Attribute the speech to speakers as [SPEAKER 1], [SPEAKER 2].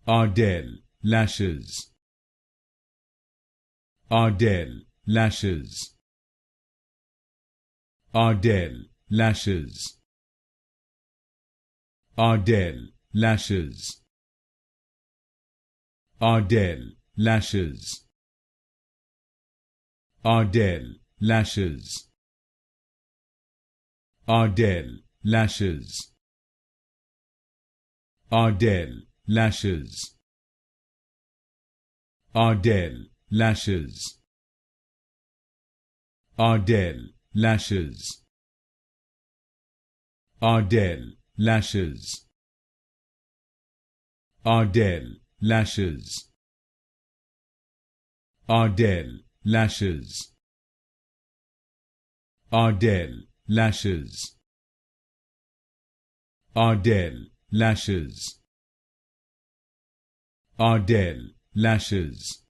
[SPEAKER 1] Ardell Lashes. Ardell Lashes. Ardell Lashes. Ardell Lashes. Ardell Lashes. Ardell Lashes. Ardell Lashes. Ardell Lashes. Ardell Lashes. Ardell Lashes. Ardell Lashes. Ardell Lashes. Ardell Lashes. Ardell Lashes. Ardell Lashes. Ardell Lashes.